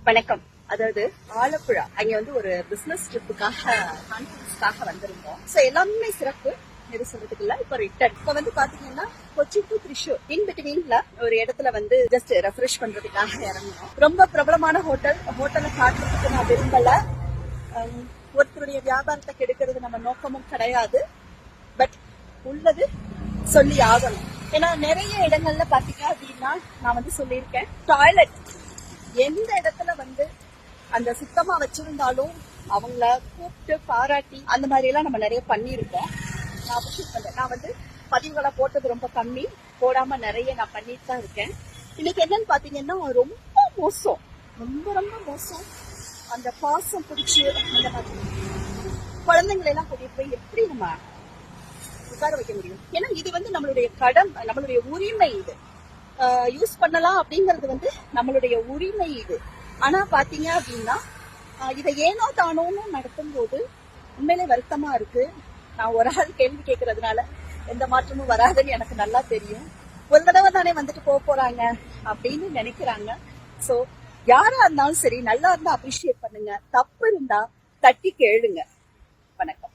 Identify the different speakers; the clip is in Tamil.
Speaker 1: வணக்கம். அதாவது ஆலப்புழா அங்க வந்து ஒரு பிசினஸ் ட்ரிப்புக்காக கான்ஃபரன்ஸ்க்காக வந்திருந்தோம். சோ எல்லாமே சிறப்பு. எது சொல்றதுக்கு இல்ல. இப்ப ரிட்டர்ன் இப்ப வந்து பாத்தீங்கன்னா கொச்சி டு திரிஷூர் இன் பிட்வீன்ல ஒரு இடத்துல வந்து ஜஸ்ட் ரெஃப்ரெஷ் பண்றதுக்காக இறங்கணும். ரொம்ப பிரபலமான ஹோட்டலை காட்டுறதுக்கு நான் விரும்பல. ஒருத்தருடைய வியாபாரத்தை கெடுக்கிறது நம்ம நோக்கமும் கிடையாது. பட் உள்ளது சொல்லி ஆகணும். ஏன்னா நிறைய இடங்கள்ல பாத்தீங்க அப்படின்னா நான் வந்து சொல்லியிருக்கேன், டாய்லெட் எந்த இடத்துல வந்து அந்த சுத்தமா வச்சிருந்தாலும் அவங்கள கூப்பிட்டு பாராட்டி அந்த மாதிரி எல்லாம் நம்ம நிறைய பண்ணிருக்கோம். நான் அப்ரிஷியேட் பண்றேன். நான் வந்து பதிவுகளை போட்டது ரொம்ப கம்மி, போடாம நிறைய நான் பண்ணிட்டு தான் இருக்கேன். இன்னைக்கு என்னன்னு பாத்தீங்கன்னா ரொம்ப மோசம், ரொம்ப ரொம்ப மோசம். அந்த பாசம் பிடிச்சு அந்த மாதிரி குழந்தைங்களை எல்லாம் கூட்டிட்டு போய் எப்படி நம்ம உட்கார வைக்க முடியும்? ஏன்னா இது வந்து நம்மளுடைய நம்மளுடைய உரிமை. இது யூஸ் பண்ணலாம் அப்படிங்கறது வந்து நம்மளுடைய உரிமை இது. ஆனா பாத்தீங்க அப்படின்னா இதை ஏனோ தானோன்னு நடத்தும் போது உண்மையிலே வருத்தமா இருக்கு. நான் ஒரு ஆள் கேள்வி கேட்கறதுனால எந்த மாற்றமும் வராதுன்னு எனக்கு நல்லா தெரியும். ஒரு தடவை தானே வந்துட்டு போறாங்க அப்படின்னு நினைக்கிறாங்க. சோ யாரா இருந்தாலும் சரி, நல்லா இருந்தா அப்ரிஷியேட் பண்ணுங்க, தப்பு இருந்தா தட்டி கேளுங்க. வணக்கம்.